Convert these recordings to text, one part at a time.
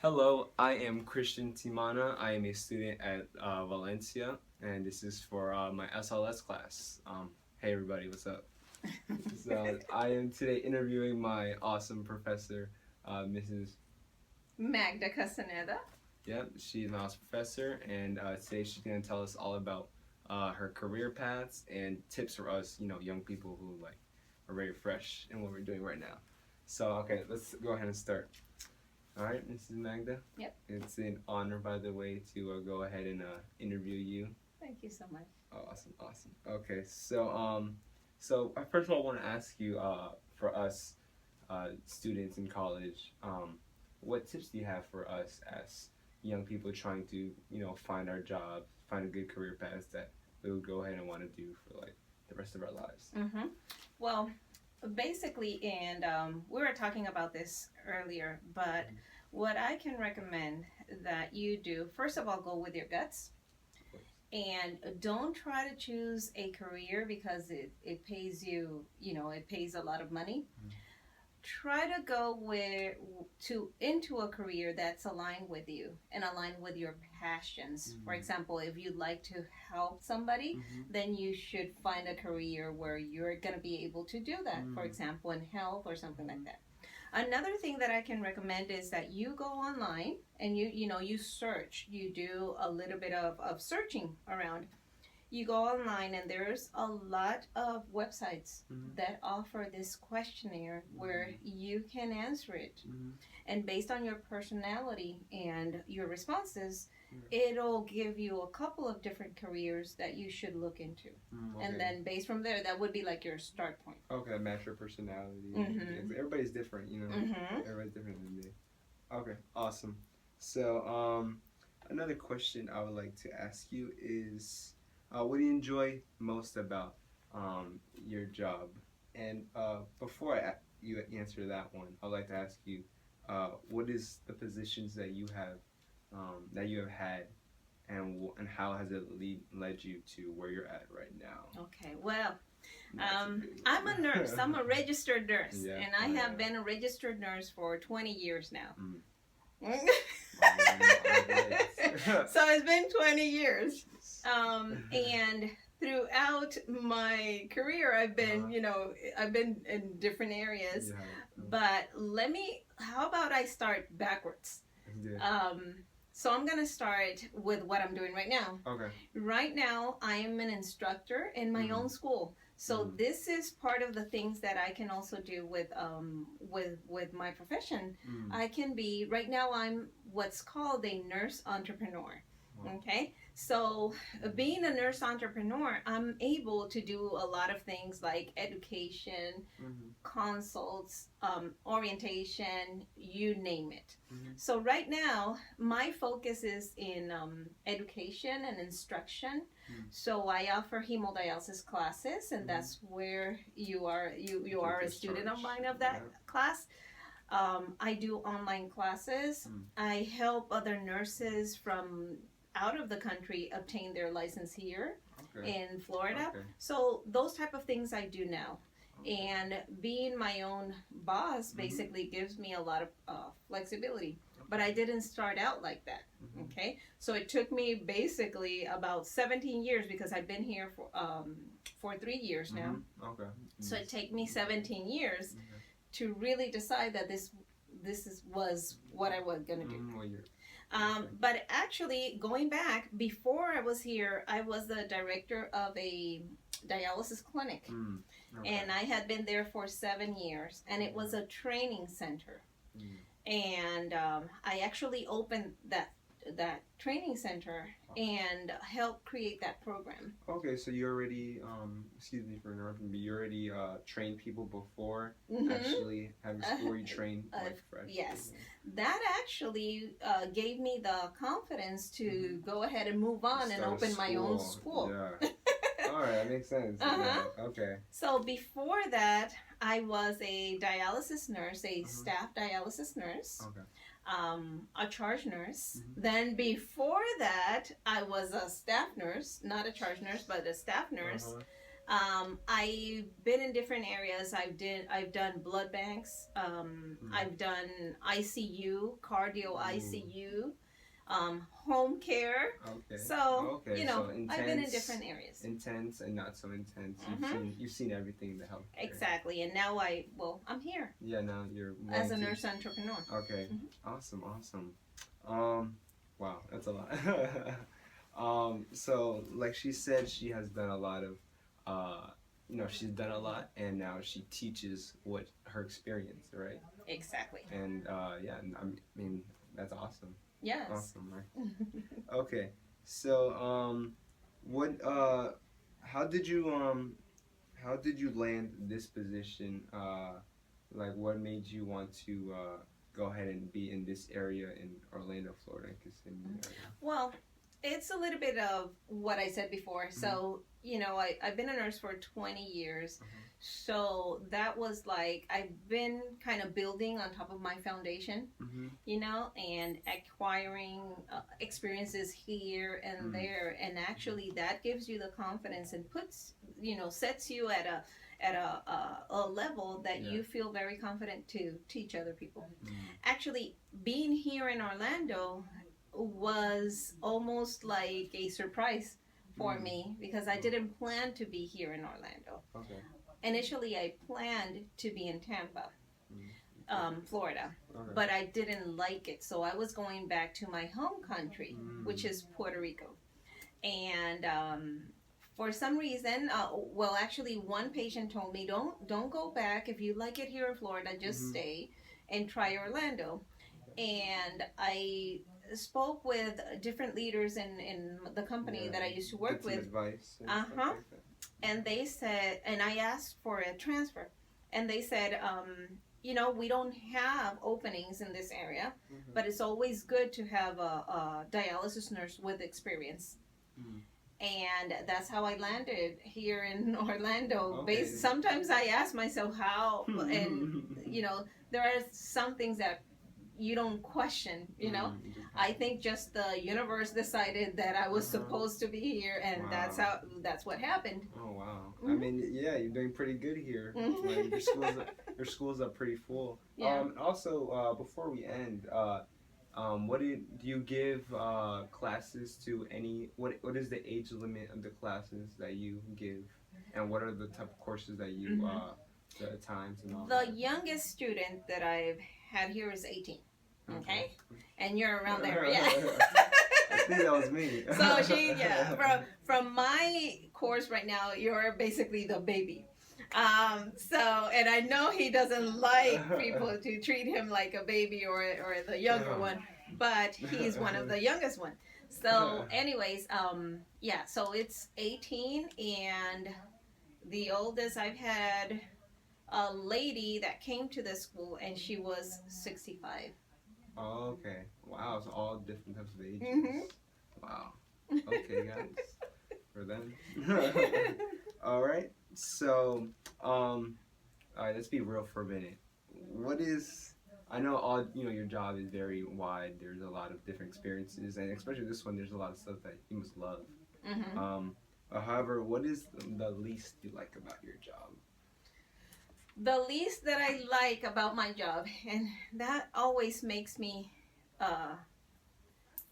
Hello, I am Christian Timana. I am a student at Valencia, and this is for my SLS class. Hey everybody, what's up? So I am today interviewing my awesome professor, Mrs. Magda Castaneda. Yep, she's my awesome professor, and today she's going to tell us all about her career paths and tips for us, young people who are very fresh in what we're doing right now. So okay, let's go ahead and start. All right, Mrs. Magda. Yep. It's an honor, by the way, to go ahead and interview you. Thank you so much. Awesome. Okay, so first of all, I want to ask you, for us, students in college, what tips do you have for us as young people trying to, find our jobs, find a good career path that we would go ahead and want to do for the rest of our lives? Mm-hmm. Well, basically, and we were talking about this earlier, but what I can recommend that you do, first of all, go with your guts. And don't try to choose a career because it pays you, it pays a lot of money. Try to go into a career that's aligned with you and aligned with your passions. For example, if you'd like to help somebody, then you should find a career where you're going to be able to do that. For example, in health or something like that. Another thing that I can recommend is that you go online and you search. You do a little bit of searching around. You go online and there's a lot of websites that offer this questionnaire where you can answer it. And based on your personality and your responses, it'll give you a couple of different careers that you should look into. Okay. And then based from there, that would be like your start point. Okay, match your personality. Everybody's different, Everybody's different than me. Okay, awesome. So, another question I would like to ask you is, what do you enjoy most about your job? And before you answer that one, I'd like to ask you, what is the positions that you have had, and how has it led you to where you're at right now? Okay, well, I'm a nurse. I'm a registered nurse, and I have been a registered nurse for 20 years now. So it's been 20 years. And throughout my career, I've been in different areas. But how about I start backwards? So I'm going to start with what I'm doing right now. Okay. Right now, I am an instructor in my own school. So this is part of the things that I can also do with my profession. I can be, right now I'm what's called a nurse entrepreneur. Okay, so being a nurse entrepreneur, I'm able to do a lot of things like education, consults, orientation, you name it. So right now, my focus is in education and instruction. So I offer hemodialysis classes, and that's where you are a student of mine of that class. I do online classes. I help other nurses from out of the country obtain their license here in Florida. So those type of things I do now. And being my own boss basically gives me a lot of flexibility. But I didn't start out like that. Okay, so it took me basically about 17 years because I've been here for 3 years now. Okay. So it took me 17 years to really decide that this was what I was gonna do. But actually, going back, before I was here, I was the director of a dialysis clinic. And I had been there for 7 years, and it was a training center. And I actually opened that training center and helped create that program. Okay, so you already, excuse me for interrupting, but you already trained people before actually having school where you train fresh. Yes, that actually gave me the confidence to go ahead and move on and open my own school. Yeah. All right, that makes sense. Yeah. Okay. So before that, I was a dialysis nurse, a staff dialysis nurse. Okay. A charge nurse. Then before that, I was a staff nurse, not a charge nurse, but a staff nurse. I've been in different areas. I've done blood banks. I've done ICU, cardio ICU, home care. Okay. So Okay. So intense. I've been in different areas. Intense and not so intense. You've seen everything in the healthcare. Exactly, and now I'm here. Yeah. Now you're as a nurse entrepreneur. Okay. Awesome. Wow, that's a lot. So like she said, she has done a lot of, she's done a lot, and now she teaches what her experience, right? Exactly. And yeah, I mean that's awesome. Yes. Awesome, right? Okay, so what how did you land this position? Like, what made you want to go ahead and be in this area in Orlando, Florida, Kissimmee area? Well, it's a little bit of what I said before. So, I've been a nurse for 20 years. So that was like, I've been kind of building on top of my foundation, and acquiring experiences here and there. And actually that gives you the confidence and sets you at a level that you feel very confident to teach other people. Actually, being here in Orlando was almost like a surprise for me, because I didn't plan to be here in Orlando. Okay. Initially, I planned to be in Tampa, Florida, Okay. but I didn't like it. So I was going back to my home country, which is Puerto Rico. And for some reason, actually, one patient told me, don't go back. If you like it here in Florida, just stay and try Orlando. And I spoke with different leaders in the company that I used to work with. Advice and stuff like that. And they said, and I asked for a transfer, and they said, we don't have openings in this area, but it's always good to have a dialysis nurse with experience. And that's how I landed here in Orlando. Okay. Sometimes I ask myself how, and there are some things that you don't question, I think just the universe decided that I was supposed to be here, and that's what happened. Oh wow. I mean, yeah, you're doing pretty good here. Like, your schools are pretty full. Yeah. Also, before we end, what do you give classes to any? What is the age limit of the classes that you give, and what are the type of courses that you the times and all that? The youngest student that I've had here is 18. Okay, and you're around there, yeah. I think that was me. So from my course right now, you're basically the baby. And I know he doesn't like people to treat him like a baby or the younger one, but he's one of the youngest one. So anyways, so it's 18, and the oldest I've had a lady that came to the school, and she was 65. Oh, okay. Wow, it's all different types of ages. Wow. Okay, guys. For them. All right. So, all right, let's be real for a minute. I know your job is very wide. There's a lot of different experiences, and especially this one, there's a lot of stuff that you must love. However, what is the least you like about your job? The least that I like about my job, and that always makes me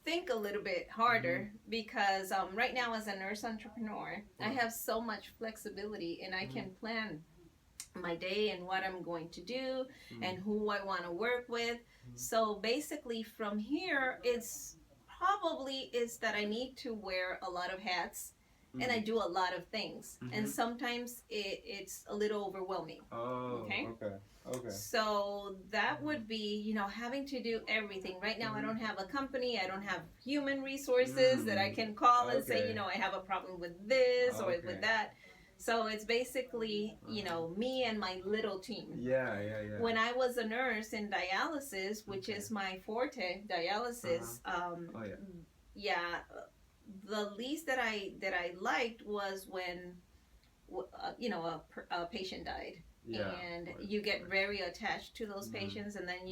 think a little bit harder, because right now as a nurse entrepreneur, I have so much flexibility, and I can plan my day and what I'm going to do and who I want to work with. So basically from here, it's that I need to wear a lot of hats. And I do a lot of things, and sometimes it's a little overwhelming. Oh, okay. So that would be, having to do everything. Right now, I don't have a company. I don't have human resources that I can call and say, I have a problem with this or with that. So it's basically, me and my little team. Yeah. When I was a nurse in dialysis, which is my forte, dialysis, the least that I liked was when a patient died, and you get very attached to those patients, and then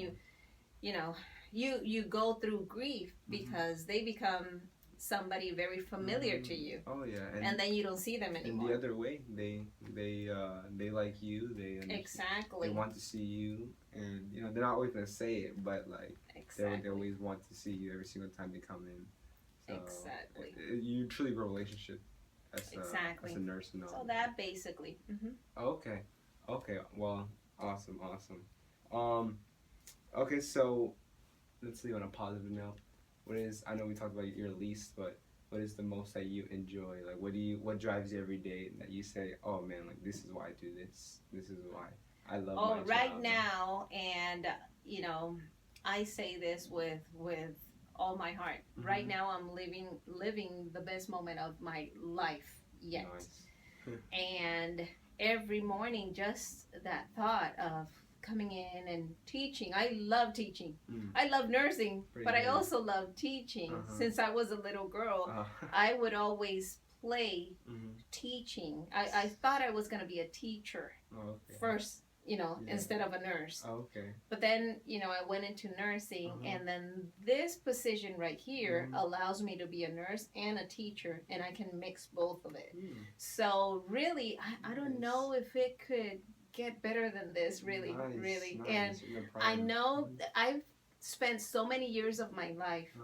you go through grief because they become somebody very familiar to you. Oh yeah, and then you don't see them anymore. And the other way, they like you. Exactly. They want to see you, and they're not always gonna say it, but like they always want to see you every single time they come in. So exactly. You truly grow a relationship as a nurse and all. So that basically. Okay. Okay. Well, awesome. Okay, so let's leave on a positive note. I know we talked about your least, but what is the most that you enjoy? Like, what drives you every day that you say, oh man, like this is why I do this. This is why I love my job. Right now, and I say this with all my heart. Right now, I'm living the best moment of my life yet. Nice. And every morning, just that thought of coming in and teaching. I love teaching. I love nursing, but I also love teaching. Since I was a little girl, I would always play teaching. I thought I was going to be a teacher first, instead of a nurse. But then, I went into nursing, and then this position right here allows me to be a nurse and a teacher, and I can mix both of it. So really, I don't know if it could get better than this, really. Nice. And I know that I've spent so many years of my life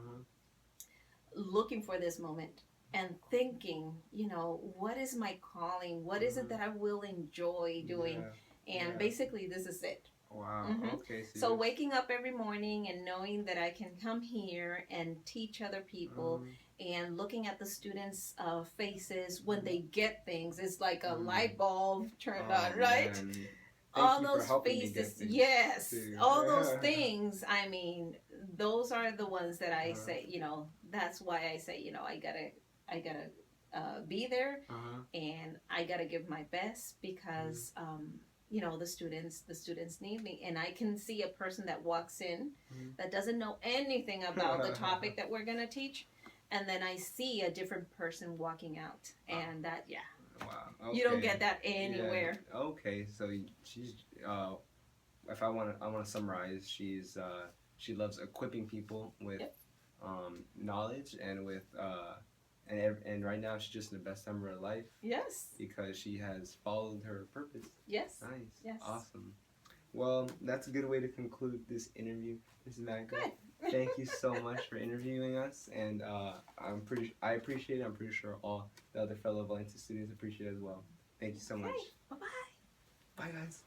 looking for this moment and thinking, what is my calling? What is it that I will enjoy doing? And basically, this is it. Wow. Okay. So waking up every morning and knowing that I can come here and teach other people, and looking at the students' faces when they get things, it's like a light bulb turned on, right? All those faces, yes, all those things. I mean, those are the ones that I say. That's why I say, I gotta be there, and I gotta give my best because. The students need me, and I can see a person that walks in that doesn't know anything about the topic that we're gonna teach, and then I see a different person walking out, and that wow, okay. You don't get that anywhere. Okay, so she's if I want to summarize, she loves equipping people with knowledge and with and right now she's just in the best time of her life. Yes. Because she has followed her purpose. Yes. Nice. Yes. Awesome. Well, that's a good way to conclude this interview, Ms. Magda. Good. Thank you so much for interviewing us, and I appreciate it. I'm pretty sure all the other fellow Valencia students appreciate it as well. Thank you so much. Bye-bye. Bye, guys.